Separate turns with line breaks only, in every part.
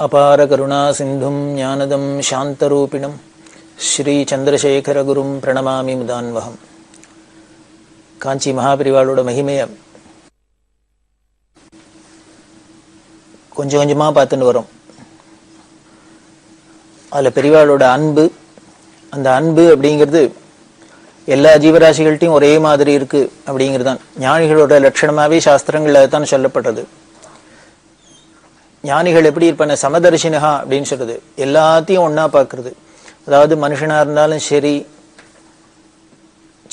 அபார கருணா சிந்தும் ஞானதம் சாந்தரூபிணம் ஸ்ரீ சந்திரசேகரகுரும் பிரணமாமி முதான்வகம். காஞ்சி மகாபரிவாளோட மகிமையை கொஞ்சம் கொஞ்சமாக பார்த்துட்டு வரோம். அதில் பெரிவாளோட அன்பு, அந்த அன்பு அப்படிங்கிறது எல்லா ஜீவராசிகள்கிட்டையும் ஒரே மாதிரி இருக்கு அப்படிங்கிறது தான் ஞானிகளோட லட்சணமாகவே சாஸ்திரங்கள் அதுதான் சொல்லப்படுறது. ஞானிகள் எப்படி இருப்பான, சமதர்ஷினகா அப்படின்னு சொல்றது, எல்லாத்தையும் ஒன்னா பார்க்கறது. அதாவது மனுஷனா இருந்தாலும் சரி,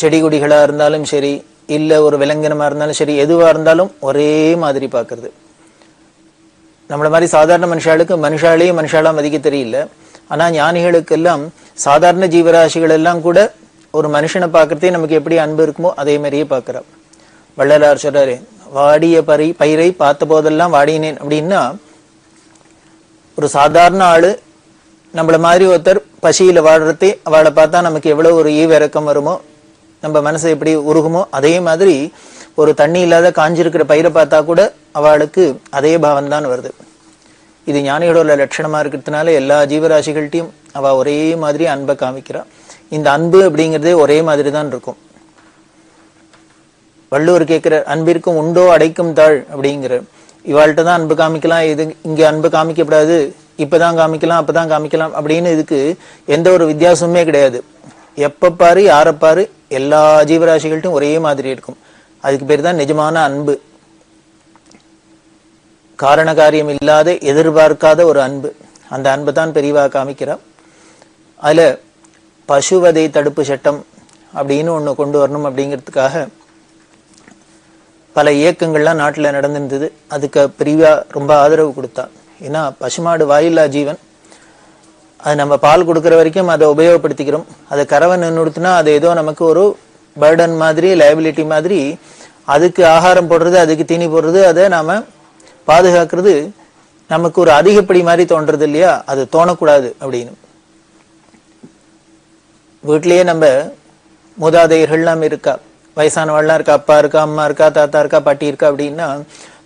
செடி கொடிகளா இருந்தாலும் சரி, இல்ல ஒரு விலங்கினமா இருந்தாலும் சரி, எதுவா இருந்தாலும் ஒரே மாதிரி பார்க்கறது. நம்மள மாதிரி சாதாரண மனுஷாளுக்கு மனுஷாலா மதிக்க தெரியல. ஆனா ஞானிகளுக்கெல்லாம் சாதாரண ஜீவராசிகள் எல்லாம் கூட ஒரு மனுஷனை பார்க்கறதே நமக்கு எப்படி அன்பு இருக்குமோ அதே மாதிரியே பார்க்கிறோம். வள்ளலார் சொல்றாரு, வாடிய பயிரை பார்த்த போதெல்லாம் வாடினேன் அப்படின்னா, ஒரு சாதாரண ஆளு நம்மள மாதிரி ஒருத்தர் பசியில வாடுறதே அவளை பார்த்தா நமக்கு எவ்வளவு ஒரு ஈவிரக்கம் வருமோ, நம்ம மனசு எப்படி உருகுமோ, அதே மாதிரி ஒரு தண்ணி இல்லாத காஞ்சிருக்கிற பயிரை பார்த்தா கூட அவளுக்கு அதே பாவம் தான் வருது. இது ஞானிகளோட லட்சணமா இருக்கிறதுனால எல்லா ஜீவராசிகள்கிட்டையும் அவ ஒரே மாதிரி அன்பை காமிக்கிறா. இந்த அன்பு அப்படிங்கிறதே ஒரே மாதிரி தான் இருக்கும். வள்ளுவர் கேட்கிற, அன்பிற்கும் உண்டோ அடைக்கும் தாழ் அப்படிங்கிற, இவாள்கிட்ட தான் அன்பு காமிக்கலாம், இது இங்க அன்பு காமிக்கப்படாது, இப்பதான் காமிக்கலாம் அப்பதான் காமிக்கலாம் அப்படின்னு இதுக்கு எந்த ஒரு வித்தியாசமுமே கிடையாது. எப்ப பாரு யாரை பாரு எல்லா ஜீவராசிகள்ட்டும் ஒரே மாதிரி இருக்கும். அதுக்கு பேர் தான் நிஜமான அன்பு. காரண காரியம் இல்லாத எதிர்பார்க்காத ஒரு அன்பு. அந்த அன்பை தான் பெரியவா காமிக்கிறா. அதுல பசுவதை தடுப்பு சட்டம் அப்படின்னு ஒண்ணு கொண்டு வரணும் அப்படிங்கிறதுக்காக பல இயக்கங்கள்லாம் நாட்டில் நடந்திருந்தது. அதுக்கு பெரியவா ரொம்ப ஆதரவு கொடுத்தா. ஏன்னா பசுமாடு வாயில்லா ஜீவன், அது நம்ம பால் கொடுக்குற வரைக்கும் அதை உபயோகப்படுத்திக்கிறோம். அதை கறவை நின்றுடுத்துனா அது ஏதோ நமக்கு ஒரு பர்டன் மாதிரி, லைபிலிட்டி மாதிரி. அதுக்கு ஆகாரம் போடுறது, அதுக்கு தீனி போடுறது, அதை நாம பாதுகாக்கிறது நமக்கு ஒரு அதிகப்படி மாதிரி தோன்றது இல்லையா? அது தோணக்கூடாது அப்படின்னு வீட்டிலேயே நம்ம மூதாதையர்கள்லாம் இருக்கா, வயசானவாள்லாம் இருக்கா, அப்பா இருக்கா, அம்மா இருக்கா, தாத்தா இருக்கா, பாட்டி இருக்கா அப்படின்னா,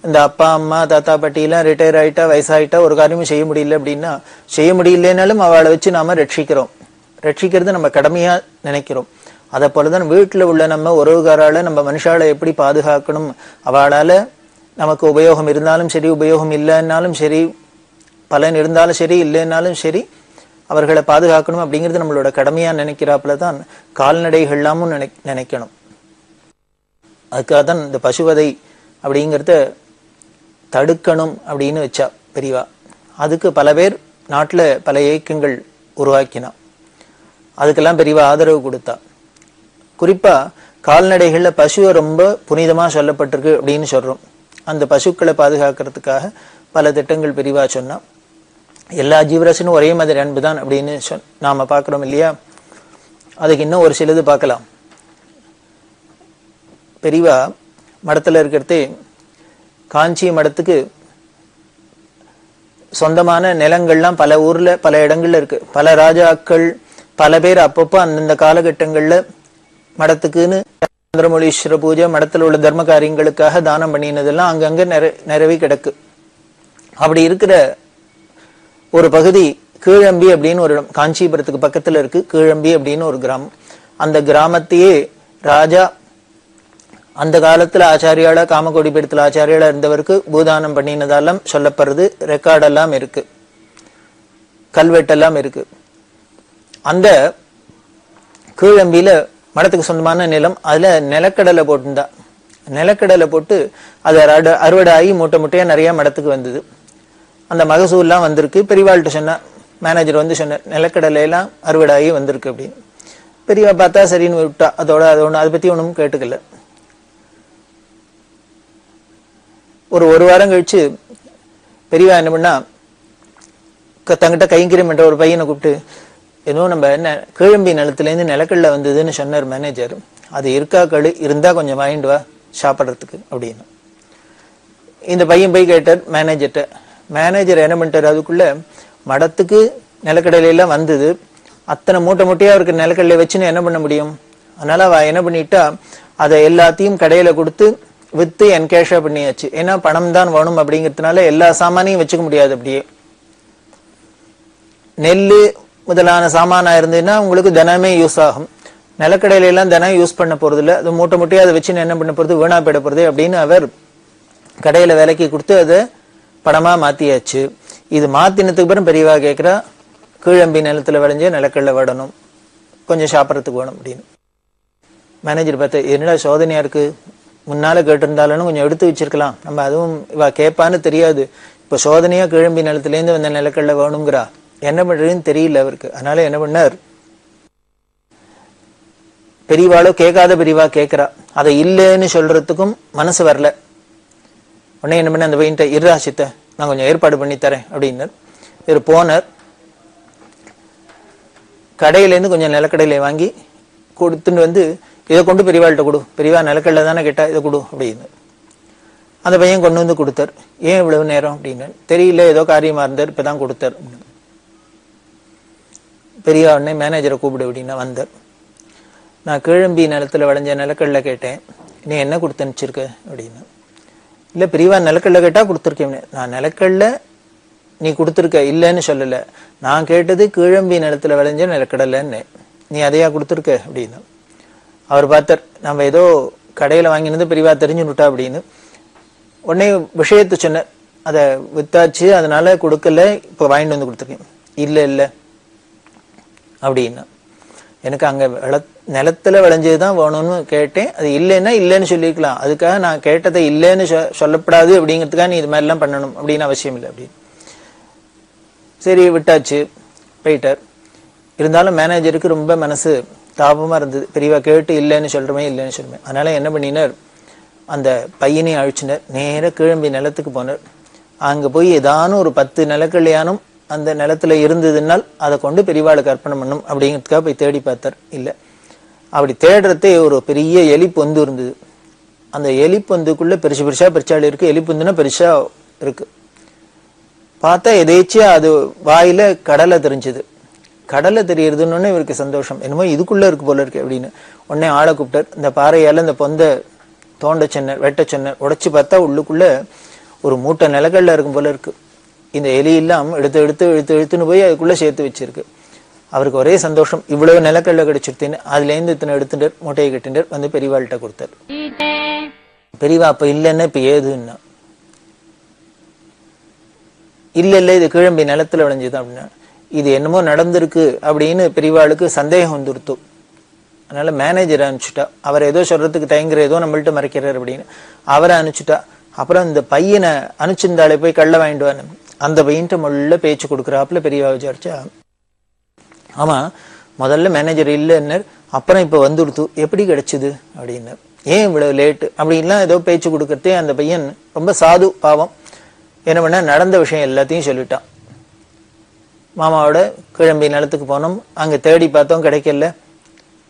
இந்த அப்பா அம்மா தாத்தா பாட்டி எல்லாம் ரிட்டையர் ஆயிட்டா, வயசாயிட்டா, ஒரு காரியமும் செய்ய முடியல அப்படின்னா, செய்ய முடியலனாலும் அவளை வச்சு நாம ரட்சிக்கிறோம். ரட்சிக்கிறது நம்ம கடமையா நினைக்கிறோம். அதை போலதான் வீட்டுல உள்ள நம்ம உறவுகாரால நம்ம மனுஷால எப்படி பாதுகாக்கணும், அவளால நமக்கு உபயோகம் இருந்தாலும் சரி, உபயோகம் இல்லைன்னாலும் சரி, பலன் இருந்தாலும் சரி, இல்லைன்னாலும் சரி, அவர்களை பாதுகாக்கணும் அப்படிங்கிறது நம்மளோட கடமையா நினைக்கிறாப்புல தான் கால்நடைகள்லாமும் நினைக்கணும். அதுக்காக தான் இந்த பசுவதை அப்படிங்கிறத தடுக்கணும் அப்படின்னு வச்சா பெரியவா. அதுக்கு பல பேர் நாட்டில் பல இயக்கங்கள் உருவாக்கினா. அதுக்கெல்லாம் பெரியவா ஆதரவு கொடுத்தா. குறிப்பா கால்நடைகள்ல பசுவை ரொம்ப புனிதமா சொல்லப்பட்டிருக்கு அப்படின்னு சொல்றோம். அந்த பசுக்களை பாதுகாக்கிறதுக்காக பல திட்டங்கள் பெரியவா சொன்னா. எல்லா ஜீவராசினும் ஒரே மாதிரி அன்பு தான் அப்படின்னு நாம பார்க்கிறோம் இல்லையா? அதுக்கு இன்னும் ஒரு சிலது பார்க்கலாம். பெரியவா மடத்துல இருக்கிறதே, காஞ்சி மடத்துக்கு சொந்தமான நிலங்கள்லாம் பல ஊர்ல பல இடங்கள்ல இருக்கு. பல ராஜாக்கள் பல பேர் அப்பப்போ அந்தந்த காலகட்டங்கள்ல மடத்துக்குன்னு சந்திரமௌலீஸ்வர பூஜை, மடத்துல உள்ள தர்ம காரியங்களுக்காக தானம் பண்ணினதெல்லாம் அங்கங்க நிறைவே கிடக்கு. அப்படி இருக்கிற ஒரு பகுதி கீழம்பி அப்படின்னு ஒரு இடம், காஞ்சிபுரத்துக்கு பக்கத்துல இருக்கு. கீழம்பி அப்படின்னு ஒரு கிராமம். அந்த கிராமத்தையே ராஜா அந்த காலத்துல ஆச்சாரியால, காமகோடி பீடத்துல ஆச்சாரியால இருந்தவருக்கு பூதானம் பண்ணினதெல்லாம் சொல்லப்படுறது. ரெக்கார்டெல்லாம் இருக்கு, கல்வெட்டெல்லாம் இருக்கு. அந்த கீழம்பியில மடத்துக்கு சொந்தமான நிலம், அதுல நிலக்கடலை போட்டுருந்தா. நிலக்கடலை போட்டு அது அறுவடை ஆகி மூட்டை மூட்டையா நிறைய மடத்துக்கு வந்தது. அந்த மகசூல்லாம் வந்திருக்கு. பெரியவாள்கிட்ட சொன்னா, மேனேஜர் வந்து சொன்னார், நிலக்கடலை எல்லாம் அறுவடை ஆகி வந்திருக்கு அப்படின்னு. பெரியவா பார்த்தா சரின்னு விட்டா. அதை பத்தி ஒன்றும் கேட்டுக்கல. ஒரு வாரம் கழிச்சு பெரியவா என்ன பண்ணா, தங்கிட்ட கைங்கிரம் என்ற ஒரு பையனை கூப்பிட்டு, ஏதோ நம்ம என்ன கீழம்பி நிலத்துலேருந்து நிலக்கடலை வந்ததுன்னு சொன்னார் மேனேஜர். அது இருக்கா இருந்தா கொஞ்சம் வாங்கிட்டு வா சாப்பிட்றதுக்கு அப்படின்னு. இந்த பையன் போய் கேட்டார் மேனேஜர்கிட்ட. மேனேஜர் என்ன பண்ணிட்டார், அதுக்குள்ள மடத்துக்கு நிலக்கடலை எல்லாம் வந்தது, அத்தனை மூட்டை மூட்டையா அவருக்கு நிலக்கடலை வச்சுன்னு என்ன பண்ண முடியும்? அதனால அவ என்ன பண்ணிட்டா, அதை எல்லாத்தையும் கடையில கொடுத்து வித்து என்கேஷா பண்ணியாச்சு. ஏன்னா பணம் தான் வேணும் அப்படிங்கிறதுனால எல்லா சாமானையும் வச்சுக்க முடியாது அப்படியே. நெல்லு முதலான சாமானா இருந்ததுன்னா உங்களுக்கு தினமே யூஸ் ஆகும். நிலக்கடையில எல்லாம் தினம் யூஸ் பண்ண போறது இல்லை, அது மூட்டை மூட்டையா அதை வச்சு என்ன பண்ண போறது, வீணா போயிட போறது அப்படின்னு அவர் கடையில விலைக்கு கொடுத்து அதை பணமா மாத்தியாச்சு. இது மாத்தினதுக்கு பிறகு பெரியவா கேட்கிறா, கீழம்பி நிலத்துல விளைஞ்ச நிலக்கடலை விடணும், கொஞ்சம் சாப்பிட்றதுக்கு வேணும் அப்படின்னு. மேனேஜர் பார்த்து, என்னடா சோதனையா இருக்கு, முன்னால கேட்டிருந்தாலும் கொஞ்சம் எடுத்து வச்சிருக்கலாம், நம்ம அதுவும் இவ கேட்பான்னு தெரியாது, இப்ப சோதனையா கிழம்பி நிலத்திலேருந்து வந்த நிலக்கடலை வேணுங்கிறா, என்ன பண்றதுன்னு தெரியல அவருக்கு. அதனால என்ன பண்ணார், பெரியவாளோ கேட்காத பெரியவா கேட்கிறா, அதை இல்லைன்னு சொல்றதுக்கும் மனசு வரல. உடனே என்ன பண்ண, அந்த பையன்ட்ட இருராசித்த நான் கொஞ்சம் ஏற்பாடு பண்ணி தரேன் அப்படின்னார். இவர் போனார், கடையிலேருந்து கொஞ்சம் நிலக்கடையில வாங்கி கொடுத்துட்டு வந்து, இதை கொண்டு பெரியவாள்கிட்ட கொடு, பெரியவா நிலக்கடலை தானே கேட்டா, இதை கொடு அப்படின்னு. அந்த பையன் கொண்டு வந்து கொடுத்தார். ஏன் இவ்வளவு நேரம் அப்படின்னு, தெரியல ஏதோ காரியமா இருந்தார், இப்பதான் கொடுத்தார். பெரியவா உடனே மேனேஜரை கூப்பிடு அப்படின்னா வந்தார். நான் கிழம்பி நிலத்துல விளைஞ்ச நிலக்கடலை கேட்டேன், நீ என்ன கொடுத்து அனுப்பிச்சிருக்க அப்படின்னு. இல்ல பெரியவா நிலக்கடலை கேட்டா கொடுத்துருக்கேன். நான் நிலக்கடலை நீ கொடுத்துருக்க இல்லைன்னு சொல்லல, நான் கேட்டது கிழம்பி நிலத்துல விளைஞ்ச நிலக்கடலைன்னு, நீ அதையா கொடுத்துருக்க அப்படின்னு. அவர் பார்த்தார், நம்ம ஏதோ கடையில வாங்கினது பெரியவா தெரிஞ்சுட்டா அப்படின்னு. உடனே விஷயத்த சொன்னார், அதை வித்தாச்சு அதனால கொடுக்கல, இப்ப வாங்கிட்டு வந்து கொடுத்துருக்கேன். இல்ல இல்ல அப்படின்னா, எனக்கு அங்க நிலத்துல விளைஞ்சதுதான் வேணும்னு கேட்டேன், அது இல்லைன்னா இல்லைன்னு சொல்லிருக்கலாம், அதுக்காக நான் கேட்டதை இல்லைன்னு சொல்லப்படாது அப்படிங்கிறதுக்காக நீ இது மாதிரி எல்லாம் பண்ணணும் அப்படின்னு அவசியம் இல்லை அப்படின்னு. சரி விட்டாச்சு, போயிட்டார். இருந்தாலும் மேனேஜருக்கு ரொம்ப மனசு தாபமா இருந்தது, பெரியவா கேட்டு இல்லைன்னு சொல்றமே இல்லைன்னு சொல்றமே. அதனால என்ன பண்ணினார், அந்த பையனையும் அழிச்சினார், நேர கிழம்பி நிலத்துக்கு போனார். அங்க போய் ஏதானும் ஒரு 10 நிலக்கல்யாணம் அந்த நிலத்துல இருந்ததுனால் அதை கொண்டு பெரியவாளுக்கு அர்ப்பணம் பண்ணும் அப்படிங்கிறதுக்காக போய் தேடி பார்த்தார். இல்லை, அப்படி தேடுறதே ஒரு பெரிய எலிப்பொந்து இருந்தது. அந்த எலிப்பொந்துக்குள்ள பெருசு பெருசா பெருச்சாள் இருக்கு, எலிப்பொந்துன்னா பெருசா இருக்கு. பார்த்தா எதேச்சியா அது வாயில கடலை தெரிஞ்சது. கடலை தெரியறதுன்னு இவருக்கு சந்தோஷம், என்னமோ இதுக்குள்ள இருக்கு போல இருக்கு அப்படின்னு. உடனே ஆளை கூப்பிட்டார், இந்த பாறையால இந்த பொந்த தோண்ட சொன்னார், வெட்ட சொன்னார். உடைச்சு பார்த்தா உள்ளுக்குள்ள ஒரு மூட்டை நிலக்கடலை இருக்கும் போல இருக்கு. இந்த எலி எல்லாம் எடுத்துன்னு போய் அதுக்குள்ள சேர்த்து வச்சிருக்கு. அவருக்கு ஒரே சந்தோஷம், இவ்வளவு நிலக்கடலை கிடைச்சிருத்தேன்னு. அதுல இருந்து இத்தனை எடுத்துட்டார், மூட்டையை கட்டினார், வந்து பெரியவாள்கிட்ட கொடுத்தார். பெரியவா அப்ப இல்லைன்னா இப்ப ஏதுன்னா, இல்ல இல்ல இது கிழம்பி நிலத்துல விளைஞ்சது அப்படின்னா, இது என்னமோ நடந்திருக்கு அப்படின்னு பெரியவாளுக்கு சந்தேகம் வந்துருத்து. அதனால மேனேஜரை அனுப்பிச்சுட்டா, அவர் ஏதோ சொல்றதுக்கு தயங்குற, ஏதோ நம்மள்ட்ட மறைக்கிறார் அப்படின்னு அவரை அனுப்பிச்சுட்டா. அப்புறம் இந்த பையனை அனுப்பிச்சிருந்தாலே போய் கள்ள வாங்கிடுவான்னு, அந்த பையன்ட்ட முள்ள பேச்சு கொடுக்குறாப்புல பெரியவா விசாரிச்சா, ஆமா முதல்ல மேனேஜர் இல்லைன்னு, அப்புறம் இப்ப வந்துடுத்து, எப்படி கிடைச்சது அப்படின்னு, ஏன் இவ்வளவு லேட்டு அப்படின்லாம் ஏதோ பேச்சு கொடுக்கறதே. அந்த பையன் ரொம்ப சாது பாவம், என்ன பண்ண நடந்த விஷயம் எல்லாத்தையும் சொல்லிட்டான். மாமாவோட கிழம்பி நிலத்துக்கு போனோம், அங்க தேடி பார்த்தோம் கிடைக்கல.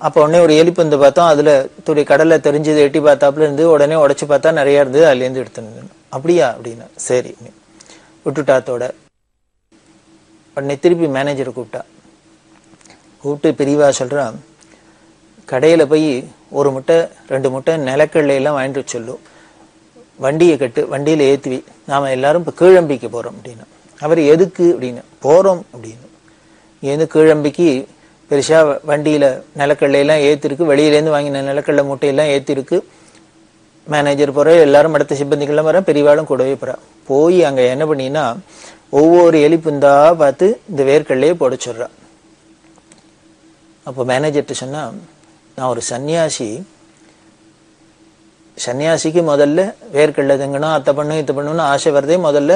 அப்ப உடனே ஒரு எலிப்பந்து பார்த்தோம், அதுல துளி கடலை தெரிஞ்சது, எட்டி பார்த்தாப்புல இருந்து, உடனே உடைச்சு பார்த்தா நிறைய இருந்தது, அதுல இருந்து எடுத்துன்னு. அப்படியா அப்படின்னா, சரி விட்டுட்டாத்தோட. உடனே திருப்பி மேனேஜரை கூப்பிட்டு பெரியவா சொல்றான், கடையில போய் 1 முட்டை 2 முட்டை நிலக்கடலை எல்லாம் வாங்கிட்டு சொல்லும், வண்டியை கட்டு, வண்டியில ஏத்துவி, நாம எல்லாரும் இப்ப கீழம்பிக்கு போறோம் அப்படின்னா. அவர் எதுக்கு அப்படின்னு, போறோம் அப்படின்னு. இங்க கீழம்பிக்கு பெருசா வண்டியில நிலக்கடலை எல்லாம் ஏத்திருக்கு, வெளியிலேருந்து வாங்கின நிலக்கடலை மூட்டையெல்லாம் ஏத்திருக்கு. மேனேஜர் போற, எல்லாரும் அடுத்த சிப்பந்திகள்லாம் வர, பெரியவாளும் கூடவே போறா. போய் அங்க என்ன பண்ணினா, ஒவ்வொரு எலிப்புந்தா பார்த்து இந்த வேர்க்கடலையே போட சொல்றா. அப்போ மேனேஜர்கிட்ட சொன்னா, நான் ஒரு சன்னியாசிக்கு முதல்ல வேர்க்கடலை தங்கணும், அத்தை பண்ணும் இத்த பண்ணும்னு ஆசை வரதே முதல்ல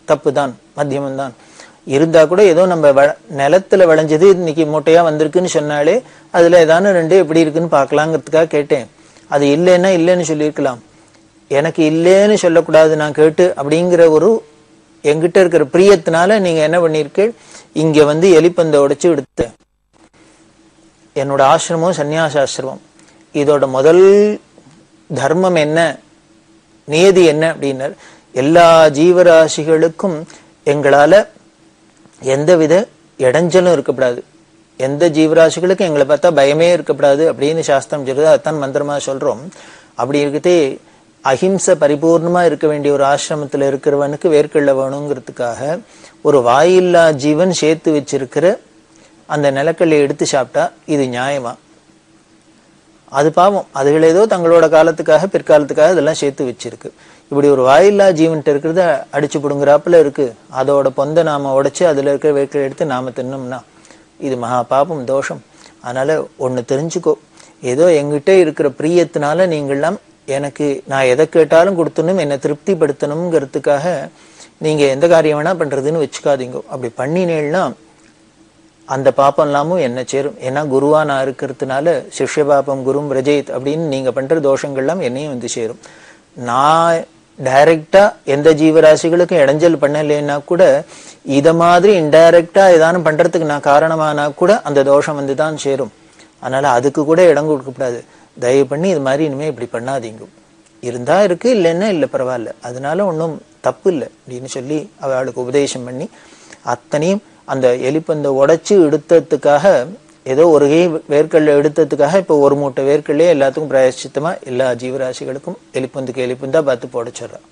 தப்பு தான், மத்தியமம் தான். இருந்தா கூட ஏதோ நம்ம நிலத்துல விளைஞ்சது இன்னைக்கு மூட்டையா வந்திருக்குன்னு சொன்னாலே அதுல ஏதானு 2 எப்படி இருக்குன்னு பாக்கலாங்கிறதுக்காக கேட்டேன். அது இல்லைன்னா இல்லைன்னு சொல்லியிருக்கலாம், எனக்கு இல்லைன்னு சொல்லக்கூடாது நான் கேட்டு அப்படிங்கிற ஒரு எங்கிட்ட இருக்கிற பிரியத்தினால நீங்க என்ன பண்ணிருக்க, இங்க வந்து எலிப்பந்தை உடைச்சு எடுத்த. என்னோட ஆசிரமம் சன்னியாசாசிரமம், இதோட முதல் தர்மம் என்ன, நியதி என்ன அப்படின்னார், எல்லா ஜீவராசிகளுக்கும் எங்களால எந்தவித இடைஞ்சலும் இருக்கப்படாது, எந்த ஜீவராசிகளுக்கும் எங்களை பார்த்தா பயமே இருக்கப்படாது அப்படின்னு சாஸ்திரம் சொல்றது. அதான் மந்திரமா சொல்றோம். அப்படி இருக்கதே அஹிம்சை பரிபூர்ணமா இருக்க வேண்டிய ஒரு ஆசிரமத்துல இருக்கிறவனுக்கு வேர்க்கடலை வேணுங்கிறதுக்காக ஒரு வாயில்லா ஜீவன் சேர்த்து வச்சிருக்கிற அந்த நிலக்கல்லை எடுத்து சாப்பிட்டா இது நியாயமா? அது பாவம், அதுகள் ஏதோ தங்களோட காலத்துக்காக பிற்காலத்துக்காக இதெல்லாம் சேர்த்து வச்சிருக்கு. இப்படி ஒரு வாயில்லா ஜீவன்ட்டு இருக்கிறத அடிச்சு புடுங்குறாப்புல இருக்கு. அதோட பொந்த நாம உடைச்சு அதுல இருக்கிற வேர்க்கை எடுத்து நாம தின்னோம்னா இது மகா பாபம், தோஷம். அதனால ஒண்ணு தெரிஞ்சுக்கோ, ஏதோ எங்கிட்ட இருக்கிற பிரியத்தினால நீங்கள்லாம் எனக்கு நான் எதை கேட்டாலும் கொடுத்தணும், என்னை திருப்திப்படுத்தணுங்கிறதுக்காக நீங்க எந்த காரியம் வேணா பண்றதுன்னு வச்சுக்காதீங்க. அப்படி பண்ணினேன்னா அந்த பாப்பம் எல்லாமும் என்ன சேரும். ஏன்னா குருவா நான் இருக்கிறதுனால சிஷ்ய பாபம் குரும் ரஜேத் அப்படின்னு நீங்க பண்ற தோஷங்கள்லாம் என்னையும் வந்து சேரும். நான் டைரக்டா எந்த ஜீவராசிகளுக்கும் இடைஞ்சல் பண்ணலைன்னா கூட இத மாதிரி இன்டைரக்டா ஏதானும் பண்றதுக்கு நான் காரணமானா கூட அந்த தோஷம் வந்து தான் சேரும். அதனால அதுக்கு கூட இடம் கொடுக்கக்கூடாது. தயவு பண்ணி இது மாதிரி இனிமே இப்படி பண்ணாதீங்க. இருந்தா இருக்கு, இல்லைன்னா இல்லை, பரவாயில்ல, அதனால ஒன்றும் தப்பு இல்லை அப்படின்னு சொல்லி அவளுக்கு உபதேசம் பண்ணி அத்தனையும் அந்த எலிப்பந்தை உடைச்சு எடுத்ததுக்காக ஏதோ ஒரு வேர்க்கல்ல எடுத்ததுக்காக இப்போ ஒரு மூட்டை வேர்க்கல்லே எல்லாத்துக்கும் பிராயச்சித்தமா எல்லா ஜீவராசிகளுக்கும் எலிப்பந்துக்கு எலிப்பந்தா பார்த்து போடச்சிடுறான்.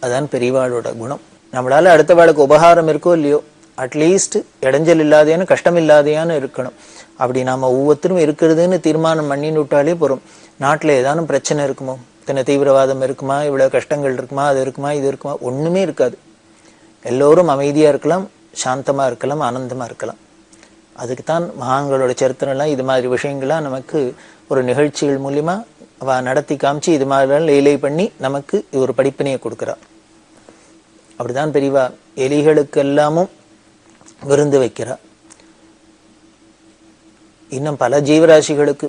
அதான் பெரியவாளோட குணம். நம்மளால அடுத்த வாளுக்கு உபகாரம் இருக்கோ இல்லையோ, அட்லீஸ்ட் இடைஞ்சல் இல்லாதையானு கஷ்டம் இல்லாதையானு இருக்கணும். அப்படி நாம ஒவ்வொருத்தரும் இருக்கிறதுன்னு தீர்மானம் பண்ணின்னு விட்டாலே போறோம். நாட்டுல ஏதானும் பிரச்சனை இருக்குமோ, இத்தனை தீவிரவாதம் இருக்குமா, இவ்வளவு கஷ்டங்கள் இருக்குமா, அது இருக்குமா, இது இருக்குமா, ஒண்ணுமே இருக்காது. எல்லோரும் அமைதியா இருக்கலாம், சாந்தமா இருக்கலாம், ஆனந்தமா இருக்கலாம். அதுக்குத்தான் மகான்களோட சரித்திரம்லாம் இது மாதிரி விஷயங்கள்லாம் நமக்கு ஒரு நிகழ்ச்சிகள் மூலியமா அவ நடத்தி காமிச்சு இது மாதிரிலாம் லீலை பண்ணி நமக்கு ஒரு படிப்பினையை கொடுக்குறா. அப்படிதான் பெரியவா எலிகளுக்கு எல்லாமும் விருந்து வைக்கிறா. இன்னும் பல ஜீவராசிகளுக்கு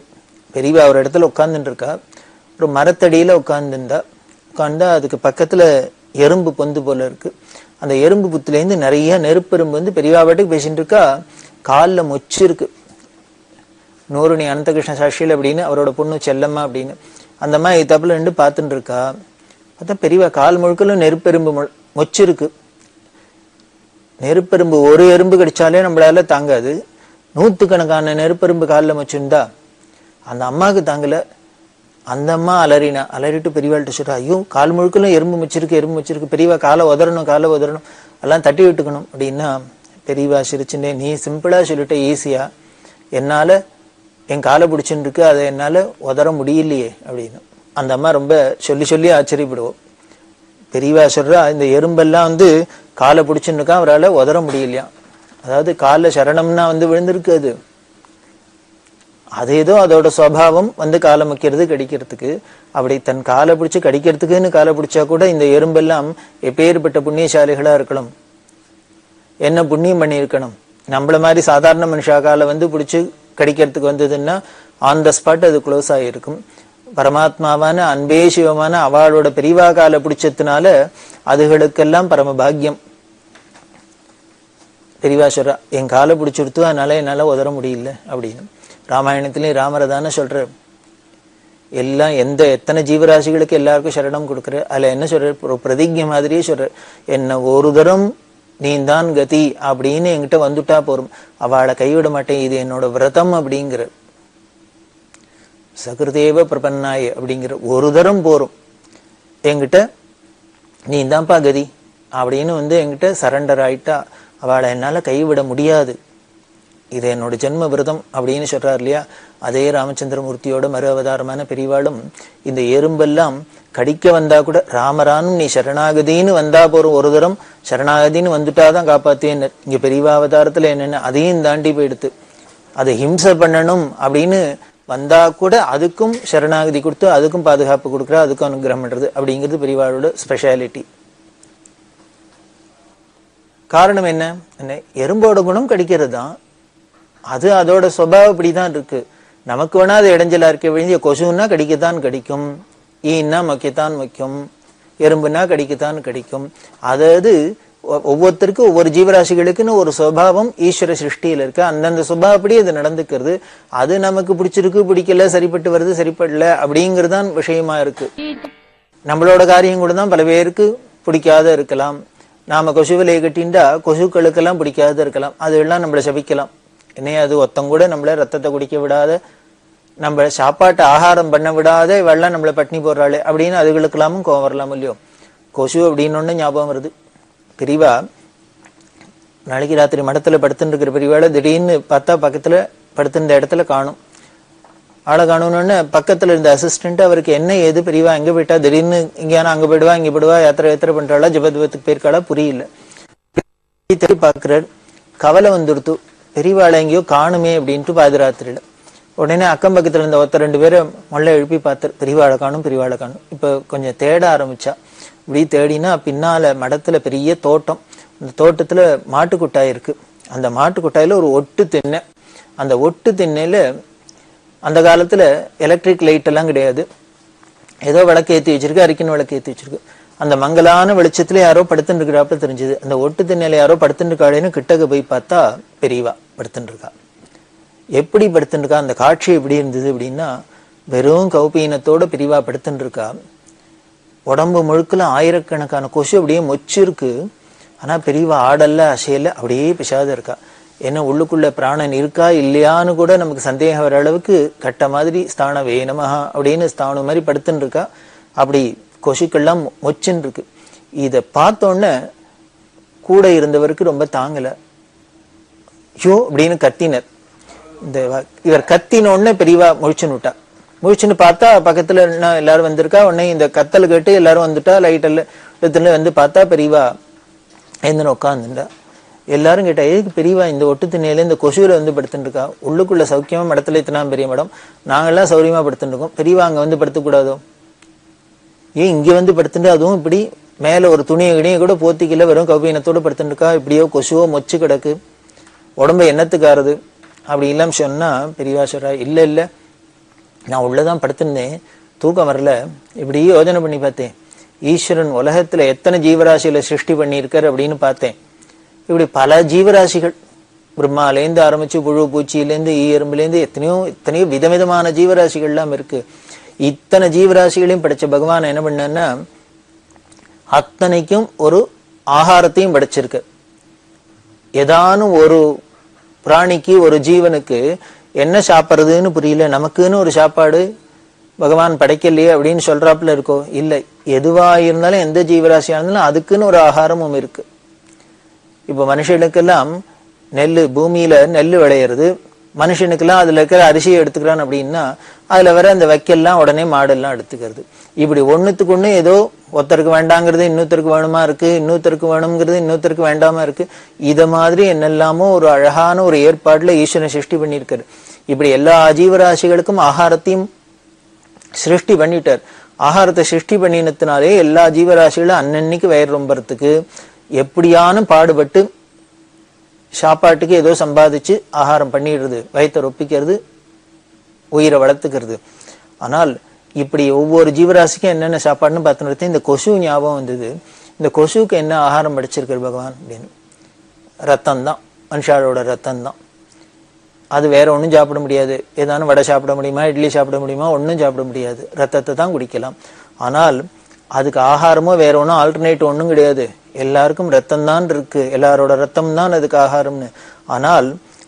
பெரியவா ஒரு இடத்துல உட்கார்ந்துட்டு இருக்கா. ஒரு மரத்தடியில உட்கார்ந்தா அதுக்கு பக்கத்துல எறும்பு பொந்து போல இருக்கு. அந்த எறும்பு புத்துலேருந்து நிறைய நெருப்பெரும்பு வந்து பெரியவா பாட்டுக்கு பேசிட்டு இருக்கா. காலில் மொச்சு இருக்கு. நூறுணி அனந்தகிருஷ்ண சாட்சியில் அப்படின்னு அவரோட பொண்ணு செல்லம்மா அப்படின்னு அந்த மாதிரி தப்புல நின்று பார்த்துட்டு இருக்கா. பார்த்தா பெரியவா கால் முழுக்கலும் நெருப்பெரும்பு மொச்சு இருக்கு. நெருப்பெரும்பு ஒரு எறும்பு கடிச்சாலே நம்மளால தாங்காது. நூற்றுக்கணக்கான நெருப்பெரும்பு காலில் மொச்சுண்டா அந்த அம்மாவுக்கு தாங்கல. அந்த அம்மா அலறிட்டு பெரியவாள்கிட்ட சொல்றா, ஐயோ கால் முழுக்கலும் எறும்பு வச்சிருக்கு, பெரியவா காலை உதறணும் எல்லாம் தட்டி விட்டுக்கணும் அப்படின்னா பெரியவா சிரிச்சுட்டே, நீ சிம்பிளா சொல்லிட்ட, ஈஸியா, என்னால என் காலை பிடிச்சுன்னு இருக்கு, அதை என்னால உதற முடியலையே அப்படின்னு. அந்த அம்மா ரொம்ப சொல்லி ஆச்சரியப்படுவோம். பெரியவா சொல்றா, இந்த எறும்பெல்லாம் வந்து காலை பிடிச்சுன்னு இருக்கா, அவரால் உதற முடியலையா. அதாவது காலில் சரணம்னா வந்து விழுந்திருக்கு. அது ஏதோ அதோட சுவாவம் வந்து காலை முக்கிறது கடிக்கிறதுக்கு. அப்படி தன் காலை பிடிச்சு கடிக்கிறதுக்குன்னு காலை பிடிச்சா கூட இந்த எறும்பெல்லாம் எப்பேற்பட்ட புண்ணியசாலிகளா இருக்கலாம், என்ன புண்ணியம் பண்ணி இருக்கணும். நம்மள மாதிரி சாதாரண மனுஷா காலை வந்து பிடிச்சு கடிக்கிறதுக்கு வந்ததுன்னா ஆன் த ஸ்பாட் அது க்ளோஸ் ஆகிருக்கும். பரமாத்மாவான அன்பே சிவமான அவளோட பெரியவா காலை பிடிச்சதுனால அதுகளுக்கெல்லாம் பரம பாக்கியம். பெரியவா சொல்றா, என் காலை பிடிச்சுடுத்து, அதனால என்னால உதற முடியல அப்படின்னு. ராமாயணத்திலேயும் ராமரதான சொல்ற, எல்லாம் எத்தனை ஜீவராசிகளுக்கு எல்லாருக்கும் சரணம் கொடுக்குற. அதுல என்ன சொல்ற, ஒரு பிரதிஜை மாதிரியே சொல்ற, என்ன ஒரு தரம் நீ தான் கதி அப்படின்னு என்கிட்ட வந்துட்டா போறோம், அவளை கைவிட மாட்டேன், இது என்னோட விரதம் அப்படிங்கிற. சகிருதேவ பிரபன்னாய் அப்படிங்கிற ஒரு தரம் போறோம் என்கிட்ட, நீ தான்ப்பா கதி அப்படின்னு வந்து என்கிட்ட சரண்டர் ஆயிட்டா அவளை என்னால கைவிட முடியாது, இது என்னோட ஜென்ம விரதம் அப்படின்னு சொல்றாரு இல்லையா. அதே ராமச்சந்திரமூர்த்தியோட மறு அவதாரமான பெரியவாளும் இந்த எறும்பெல்லாம் கடிக்க வந்தா கூட ராமரானும் நீ சரணாகதின்னு வந்தா போறோம், ஒரு தரம் சரணாகதின்னு வந்துட்டாதான் காப்பாத்தேன்னு. இங்க பெரியவா அவதாரத்துல என்னென்ன அதையும் தாண்டி போயிடுத்து. அதை ஹிம்சை பண்ணணும் அப்படின்னு வந்தா கூட அதுக்கும் சரணாகதி கொடுத்து அதுக்கும் பாதுகாப்பு கொடுக்குறா, அதுக்கும் அனுகிரகம் பண்றது அப்படிங்கிறது பெரியவாளோட ஸ்பெஷாலிட்டி. காரணம் என்ன, எறும்போட குணம் கடிக்கிறது தான். அது அதோட சுபாவம் இப்படிதான் இருக்கு. நமக்கு வேணா அது இடைஞ்சலா இருக்க வேண்டிய, கொசுன்னா கடிக்கத்தான் கடிக்கும், ஈன்னா மொக்கத்தான் மொக்கும், எறும்புனா கடிக்கத்தான் கடிக்கும். அதாவது ஒவ்வொருத்தருக்கும் ஒவ்வொரு ஜீவராசிகளுக்குன்னு ஒரு சுபாவம் ஈஸ்வர சிருஷ்டியில இருக்கு. அந்தந்த சுபாவப்படி அது நடந்துக்கிறது. அது நமக்கு பிடிச்சிருக்கு, பிடிக்கல, சரிப்பட்டு வருது, சரிப்படல அப்படிங்கிறதான் விஷயமா இருக்கு. நம்மளோட காரியம் கூட தான் பல பேருக்கு பிடிக்காத இருக்கலாம். நாம கொசுவிலையை கட்டின்டா கொசுக்களுக்கெல்லாம் பிடிக்காத இருக்கலாம். அதெல்லாம் நம்மளை சபிக்கலாம். என்னைய அது ஒத்தங்கூட நம்மள ரத்தத்தை குடிக்க விடாத, நம்ம சாப்பாட்டை ஆகாரம் பண்ண விடாத இவெல்லாம் நம்மளை பட்னி போடுறாளே அப்படின்னு அதுகளுக்கெல்லாமும் கோவம் வரலாம் இல்லையோ. கொசு அப்படின்னு ஒண்ணு ஞாபகம் வருது. பெரியவா நாளைக்கு ராத்திரி மடத்துல படுத்துட்டு இருக்கிற பெரியவாளை திடீர்னு பார்த்தா பக்கத்துல படுத்திருந்த இடத்துல காணும். ஆளை காணணும்னு பக்கத்துல இருந்த அசிஸ்டன்ட் அவருக்கு என்ன ஏது பெரியவா எங்க போயிட்டா, திடீர்னு இங்கேனா அங்க போயிடுவா இங்க போயிடுவா, யாத்திரை பண்றாளா, ஜபத்துக்கு போயிருக்காளா புரியல. தேடி பாக்குறாரு, கவலை வந்துடுத்து, பெரியவாளை எங்கேயோ காணுமே அப்படின்ட்டு பாதுராத்திரியில. உடனே அக்கம் பக்கத்துல இருந்த ஒருத்தர் 2 பேரை மொள்ள எழுப்பி பார்த்தார், பெரியவாளை காணும் பெரியவாளை காணும். இப்ப கொஞ்சம் தேட ஆரம்பிச்சா. இப்படி தேடினா பின்னால மடத்துல பெரிய தோட்டம், அந்த தோட்டத்துல மாட்டு கொட்டாய் இருக்கு. அந்த மாட்டு கொட்டாயில ஒரு ஒட்டு திண்ணை. அந்த ஒட்டு திண்ணையில அந்த காலத்துல எலக்ட்ரிக் லைட் எல்லாம் கிடையாது, ஏதோ விளக்கு ஏற்றி வச்சிருக்கு, அரிக்கன் விளக்கு ஏற்றி வச்சிருக்கு. அந்த மங்கலான வெளிச்சத்துல யாரோ படுத்துட்டு இருக்கிறாப்புல தெரிஞ்சது. அந்த ஒட்டு திண்ணையில யாரோ படுத்துட்டு இருக்காளேன்னு கிட்டக்க போய் பார்த்தா பெரியவா படுத்துட்டு இருக்கா. எப்படி படுத்துட்டு இருக்கா, அந்த காட்சி எப்படி இருந்தது அப்படின்னா, வெறும் கௌபீனத்தோட பெரியவா படுத்துட்டு இருக்கா. உடம்பு முழுக்கல ஆயிரக்கணக்கான கொசு அப்படியே மொச்சிருக்கு. ஆனா பெரியவா ஆடல்ல அசையல, அப்படியே பிசாத இருக்கா. என்ன உள்ளுக்குள்ள பிராணன் இருக்கா இல்லையான்னு கூட நமக்கு சந்தேகம் வர அளவுக்கு கட்ட மாதிரி ஸ்தான வேணமஹா அப்படின்னு ஸ்தானம் மாதிரி படுத்துன்னு இருக்கா. அப்படி கொசுக்கெல்லாம் மொச்சுன்னு இருக்கு. இத பார்த்தோன்னே கூட இருந்தவருக்கு ரொம்ப தாங்கல. ஐயோ அப்படின்னு கத்தினர். இந்த இவர் கத்தினோடனே பெரியவா முழிச்சுன்னு விட்டா. முழிச்சுன்னு பார்த்தா பக்கத்துல எல்லாரும் வந்திருக்கா. உடனே இந்த கத்தல் கேட்டு எல்லாரும் வந்துட்டா. லைட்டில் வந்து பார்த்தா பெரியவா எந்த உட்காந்துட்டா. எல்லாரும் கேட்டா, எதுக்கு பெரியவா இந்த ஒட்டு திண்ணையில இந்த கொசுவில வந்து படுத்துட்டு இருக்கா, உள்ளுக்குள்ள சௌக்கியமா மடத்துல இத்தனா பெரிய மடம், நாங்கெல்லாம் சௌரியமா படுத்துட்டு இருக்கோம், பெரியவா அங்க வந்து படுத்துக்கூடாதோ, ஏன் இங்க வந்து படுத்துட்டு, அதுவும் இப்படி மேல ஒரு துணியை கூட போத்திக்கல, வெறும் கௌபீனத்தோட படுத்துட்டு இருக்கா, இப்படியோ கொசுவோ மொச்சு கிடக்கு, உடம்பு என்னத்துக்காருது அப்படி இல்லாம சொன்னா பெரியவா சொல்றா, இல்ல இல்ல நான் உள்ளதான் படுத்திருந்தேன், தூக்கம் வரல, இப்படி யோஜனை பண்ணி பார்த்தேன், ஈஸ்வரன் உலகத்துல எத்தனை ஜீவராசிகளை சிருஷ்டி பண்ணியிருக்காரு அப்படின்னு பார்த்தேன். இப்படி பல ஜீவராசிகள், பிரம்மாலேருந்து ஆரம்பிச்சு புழு பூச்சியிலேருந்து ஈயரும்புலேருந்து எத்தனையோ விதவிதமான ஜீவராசிகள் எல்லாம் இருக்கு. இத்தனை ஜீவராசிகளையும் படைச்ச பகவான் என்ன பண்ணா, அத்தனைக்கும் ஒரு ஆகாரத்தையும் படைச்சிருக்கு. ஏதானும் ஒரு பிராணிக்கு ஒரு ஜீவனுக்கு என்ன சாப்பிட்றதுன்னு புரியல, நமக்குன்னு ஒரு சாப்பாடு பகவான் படைக்கலையே அப்படின்னு சொல்றாப்புல இருக்கோ, இல்லை, எதுவா இருந்தாலும் எந்த ஜீவராசியா இருந்தாலும் அதுக்குன்னு ஒரு ஆகாரமும் இருக்கு. இப்ப மனுஷனுக்கெல்லாம் நெல்லு, பூமியில நெல்லு விளையிறது, மனுஷனுக்கெல்லாம் அதுல இருக்கிற அரிசியை எடுத்துக்கிறான் அப்படின்னா அதுல வர அந்த வைக்கெல்லாம் உடனே மாடெல்லாம் எடுத்துக்கிறது. இப்படி ஒண்ணுத்துக்கு ஒண்ணு ஏதோ ஒருத்தருக்கு வேண்டாங்கிறது இன்னொருத்தருக்கு வேணுமா இருக்கு, இன்னொருத்தருக்கு வேணுங்கிறது இன்னொருத்தருக்கு வேண்டாமா இருக்கு. இத மாதிரி என்னெல்லாமோ ஒரு அழகான ஒரு ஏற்பாடுல ஈஸ்வரன் சிருஷ்டி பண்ணியிருக்காரு. இப்படி எல்லா ஜீவராசிகளுக்கும் ஆகாரத்தையும் சிருஷ்டி பண்ணிட்டார். ஆகாரத்தை சிருஷ்டி பண்ணினத்தினாலே எல்லா ஜீவராசிகளும் அன்னன்னைக்கு வயிறு ரொம்பறதுக்கு எப்படியான பாடுபட்டு சாப்பாட்டுக்கு ஏதோ சம்பாதிச்சு ஆகாரம் பண்ணிடுறது, வயிற்றை ரொப்பிக்கிறது, உயிரை வளர்த்துக்கிறது. ஆனால் இப்படி ஒவ்வொரு ஜீவராசிக்கும் என்னென்ன சாப்பாடுன்னு பார்த்து இந்த கொசு ஞாபகம் வந்தது. இந்த கொசுக்கு என்ன ஆகாரம் படிச்சிருக்காரு பகவான் அப்படின்னு, ரத்தம் தான், மனுஷாளோட ரத்தம் தான். அது வேற ஒன்றும் சாப்பிட முடியாது. ஏதானும் வடை சாப்பிட முடியுமா, இட்லி சாப்பிட முடியுமா, ஒன்றும் சாப்பிட முடியாது, ரத்தத்தை தான் குடிக்கலாம். ஆனால் அதுக்கு ஆகாரமோ வேற ஒன்றும் ஆல்டர்னேட் ஒன்றும் கிடையாது. எல்லாருக்கும் ரத்தம் தான் இருக்கு, எல்லாரோட ரத்தம் தான் அதுக்கு ஆகாரம்னு. ஆனால்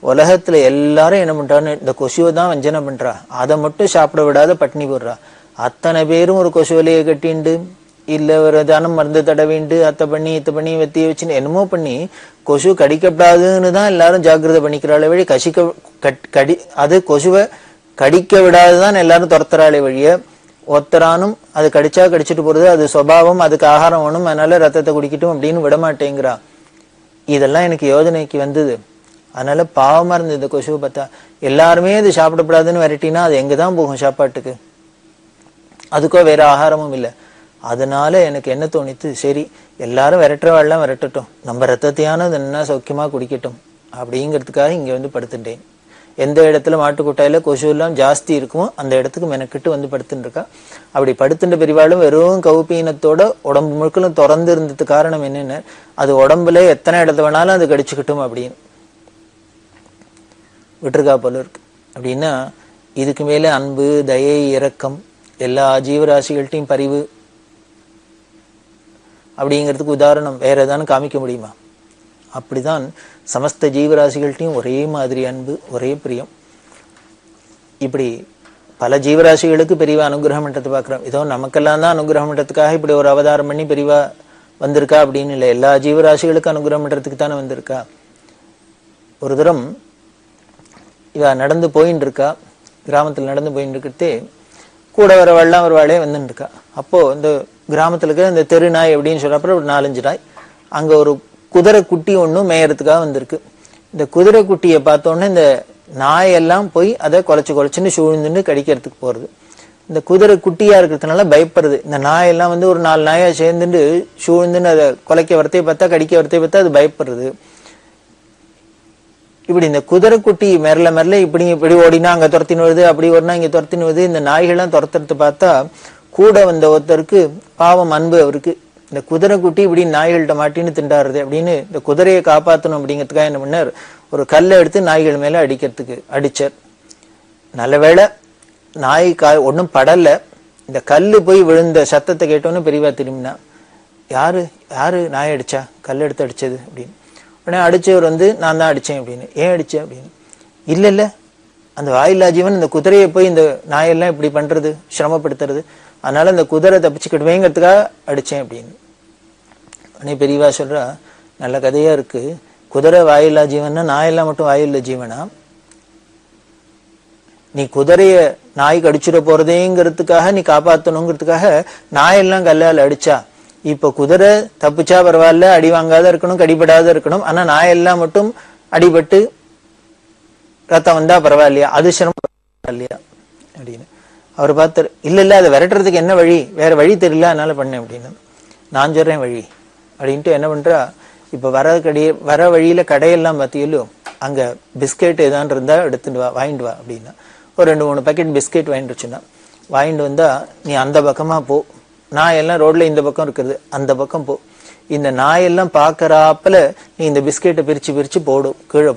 உலகத்துல எல்லாரும் என்ன பண்றான்னு, இந்த கொசுவை தான் வஞ்சனம் பண்றா, அதை மட்டும் சாப்பிட விடாத பட்டினி போடுறா. அத்தனை பேரும் ஒரு கொசுவலையை கட்டிண்டு இல்ல ஒரு தானம் மருந்து தடவிண்டு அத்தை பண்ணி இத்த பண்ணி வெத்திய வச்சுன்னு என்னமோ பண்ணி கொசு கடிக்கப்படாதுன்னு தான் எல்லாரும் ஜாக்கிரதை பண்ணிக்கிறாளே வழி, அது கொசுவை கடிக்க விடாதுதான் எல்லாரும் துரத்துறாளே வழிய, ஒத்தரானும் அது கடிச்சா கடிச்சிட்டு போறது, அது சுபாவம், அதுக்கு ஆகாரம் வேணும், அதனால ரத்தத்தை குடிக்கட்டும் அப்படின்னு விடமாட்டேங்கிறா. இதெல்லாம் எனக்கு யோஜனைக்கு வந்தது. அதனால பாவமா இருந்தது இந்த கொசுவை பார்த்தா. எல்லாருமே இது சாப்பிடப்படாதுன்னு விரட்டினா அது எங்கதான் போகும் சாப்பாட்டுக்கு, அதுக்கோ வேற ஆகாரமும் இல்லை. அதனால எனக்கு என்ன தோணித்து, சரி எல்லாரும் விரட்டுறவாள்லாம் விரட்டட்டும், நம்ம ரத்தத்தையான என்ன சௌக்கியமா குடிக்கட்டும் அப்படிங்கிறதுக்காக இங்க வந்து படுத்துட்டேன். எந்த இடத்துல மாட்டுக்கொட்டாயில கொசு எல்லாம் ஜாஸ்தி இருக்குமோ அந்த இடத்துக்கு மெனக்கிட்டு வந்து படுத்துட்டு இருக்கா. அப்படி படுத்துட்ட பெரியவாளும் வெறும் கவுப்பீனத்தோட உடம்பு முழுக்களும் திறந்து இருந்ததுக்கு காரணம் என்னன்னு, அது உடம்புல எத்தனை இடத்த வேணாலும் அது கடிச்சுக்கிட்டும் அப்படின்னு விட்டுருக்கா போல இருக்கு. அப்படின்னா இதுக்கு மேல அன்பு, தயை, இரக்கம், எல்லா ஜீவராசிகள்ட்டையும் பரிவு அப்படிங்கிறதுக்கு உதாரணம் வேற ஏதானு காமிக்க முடியுமா? அப்படிதான் சமஸ்த ஜீவராசிகள்ட்டையும் ஒரே மாதிரி அன்பு, ஒரே பிரியம். இப்படி பல ஜீவராசிகளுக்கு பெரியவா அனுகிரகம் பண்றது பாக்குறோம். ஏதோ நமக்கெல்லாம் தான் அனுகிரகம் பண்றதுக்காக இப்படி ஒரு அவதாரம் பண்ணி பெரியவா வந்திருக்கா அப்படின்னு இல்லை, எல்லா ஜீவராசிகளுக்கும் அனுகிரகம் பண்றதுக்கு தானே வந்திருக்கா. ஒரு தரம் இவ நடந்து போயின்னு இருக்கா, கிராமத்துல நடந்து போயின்னு இருக்கிறதே கூட வரவாள்லாம் ஒரு வாழையே வந்துட்டு இருக்கா. அப்போ இந்த கிராமத்துல இருக்க இந்த தெரு நாய் அப்படின்னு சொல்றப்ப ஒரு 4-5 நாய் அங்க ஒரு குதிரை குட்டி ஒன்னும் மேயறதுக்காக வந்திருக்கு. இந்த குதிரை குட்டியை பார்த்தோன்னே இந்த நாயெல்லாம் போய் அதை குலைச்சுன்னு சூழ்ந்துன்னு கடிக்கிறதுக்கு போறது. இந்த குதிரை குட்டியா இருக்கிறதுனால பயப்படுறது. இந்த நாயெல்லாம் வந்து ஒரு 4 நாயா சேர்ந்துட்டு சூழ்ந்துன்னு அதை குலைக்க வரத்தையே பார்த்தா, கடிக்க வரத்தையே பார்த்தா அது பயப்படுறது. இப்படி இந்த குதிரை குட்டி மெரல இப்படி ஓடினா அங்க துரத்தின்னு வருது, அப்படி ஓடினா இங்க துரத்தின்னு வருது. இந்த நாய்கள்லாம் துரத்துறது பார்த்தா கூட வந்த ஒருத்தருக்கு பாவம் அன்பு அவருக்கு, இந்த குதிரை குட்டி இப்படி நாய்கள்கிட்ட மாட்டின்னு திண்டாடுறது அப்படின்னு இந்த குதிரையை காப்பாற்றணும் அப்படிங்கிறதுக்காக என்ன பண்ணார், ஒரு கல்லை எடுத்து நாய்கள் மேல அடிச்சார். நல்லவேளை நாய் ஒன்னும் படல. இந்த கல்லு போய் விழுந்த சத்தத்தை கேட்டோன்னு பெரியவா திரும்பினா, யாரு நாய் அடிச்சா, கல் எடுத்து அடிச்சது அப்படின்னு. உடனே அடிச்சவர் வந்து நான் தான் அடிச்சேன் அப்படின்னு. ஏன் அடிச்சேன் அப்படின்னு. இல்ல அந்த வாயில்லா ஜீவன் இந்த குதிரையை போய் இந்த நாயெல்லாம் இப்படி பண்றது, சிரமப்படுத்துறது, அதனால இந்த குதிரை தப்பிச்சுக்கிடுவேங்கிறதுக்காக அடிச்சேன் அப்படின்னு. உடனே பெரியவா சொல்றா, நல்ல கதையா இருக்கு, குதிரை வாயில்லா ஜீவன்னா நாயெல்லாம் மட்டும் வாயில்லா ஜீவனா? நீ குதிரைய நாய் கடிச்சுட போறதேங்கிறதுக்காக நீ காப்பாத்தணுங்கிறதுக்காக நாயெல்லாம் கல்லால் அடிச்சா, இப்ப குதிரை தப்பிச்சா பரவாயில்ல, அடி வாங்காத இருக்கணும், கடிபடாத இருக்கணும், ஆனா நாயெல்லாம் மட்டும் அடிபட்டு ரத்தம் வந்தா பரவாயில்லையா, அது சிரமம் இல்லையா அப்படின்னு அவர் பார்த்தார். இல்ல அதை விரட்டுறதுக்கு என்ன வழி, வேற வழி தெரியல, அதனால பண்ணேன் அப்படின்னு. நான் சொல்றேன் வழி அப்படின்ட்டு என்ன பண்றா, இப்ப வர வழியில கடையெல்லாம் பார்த்தீங்களோ, அங்க பிஸ்கெட் ஏதான் இருந்தா எடுத்துட்டு வா, வாங்கிட்டு வா அப்படின்னா. ஒரு 2-3 பாக்கெட் பிஸ்கெட் வாங்கிட்டு வச்சுன்னா, வாங்கிட்டு வந்தா நீ அந்த பக்கமா போ, நாயெல்லாம் ரோட்ல இந்த பக்கம் இருக்கிறது, அந்த பக்கம் போ, இந்த நாயெல்லாம் பாக்குறாப்புல நீ இந்த பிஸ்கெட்டை பிரிச்சு போடும், கீழே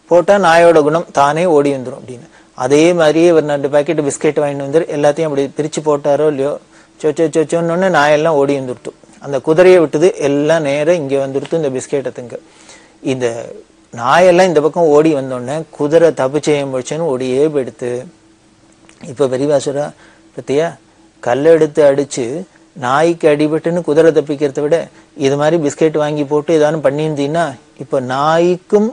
போட்டா நாயோட குணம் தானே ஓடி வந்துடும் அப்படின்னு. அதே மாதிரியே ஒரு 2 பாக்கெட் பிஸ்கெட் வாங்கிட்டு வந்து எல்லாத்தையும் அப்படி பிரிச்சு போட்டாரோ இல்லையோ, சொச்சோன்னு நாயெல்லாம் ஓடி வந்துடுத்து. அந்த குதிரையை விட்டுது, எல்லாம் நேரம் இங்க வந்துடுத்து இந்த பிஸ்கெட்டை திங்க. இந்த நாயெல்லாம் இந்த பக்கம் ஓடி வந்தோடனே குதிரை தப்பிச்சேயம் போச்சுன்னு ஓடியே போயிடுத்து. இப்ப பெரியவாசுரா பத்தியா, கல்லை எடுத்து அடிச்சு நாய்க்கு அடிபட்டுன்னு குதிரை தப்பிக்கிறத விட இது மாதிரி பிஸ்கெட் வாங்கி போட்டு ஏதாவது பண்ணியிருந்தீங்கன்னா இப்ப நாய்க்கும்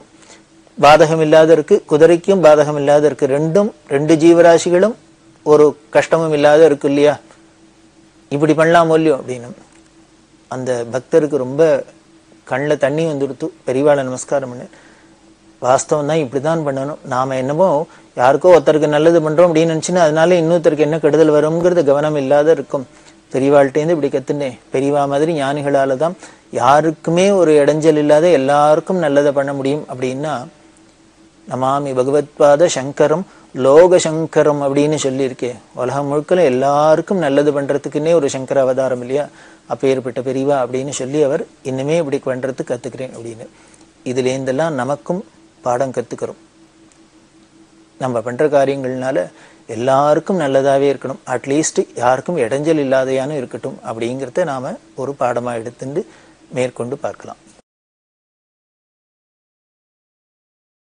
பாதகம் இல்லாத இருக்கு, குதிரைக்கும் பாதகம் இல்லாத இருக்கு, 2 ஜீவராசிகளும் ஒரு கஷ்டமும் இல்லாத இருக்கு இல்லையா, இப்படி பண்ணலாமோ இல்லையோ அப்படின்னு. அந்த பக்தருக்கு ரொம்ப கண்ணில் தண்ணி வந்துடுத்து. பெரியவாளை நமஸ்காரம் பண்ணு, வாஸ்தவம் தான், இப்படிதான் பண்ணணும். நாம என்னமோ யாருக்கோ ஒருத்தருக்கு நல்லது பண்றோம் அப்படின்னு நினைச்சுன்னா அதனால இன்னொருத்தருக்கு என்ன கெடுதல் வரும்ங்கிறது கவனம் இல்லாத இருக்கும். பெரியவாள்கிட்டேருந்து இப்படி கத்துனே, பெரியவா மாதிரி ஞானிகளால தான் யாருக்குமே ஒரு இடைஞ்சல் இல்லாத எல்லாருக்கும் நல்லதை பண்ண முடியும். அப்படின்னா நமாமி பகவத்பாத சங்கரம் லோக சங்கரம் அப்படின்னு சொல்லியிருக்கேன். உலகம் முழுக்கல எல்லாருக்கும் நல்லது பண்றதுக்குன்னே ஒரு சங்கர அவதாரம் இல்லையா, அப்பேற்பட்ட பெரியவா அப்படின்னு சொல்லி அவர் இன்னுமே இப்படி பண்றதுக்கு கத்துக்கிறேன் அப்படின்னு. இதுல இருந்தெல்லாம் நமக்கும் பாடம் கத்துக்கிறோம். நம்ம பண்ற காரியங்கள்னால எல்லாருக்கும் நல்லதாவே இருக்கணும், அட்லீஸ்ட் யாருக்கும் இடைஞ்சல் இல்லாதையானு இருக்கட்டும் அப்படிங்கிறத நாம ஒரு பாடமா எடுத்துட்டு மேற்கொண்டு பார்க்கலாம்.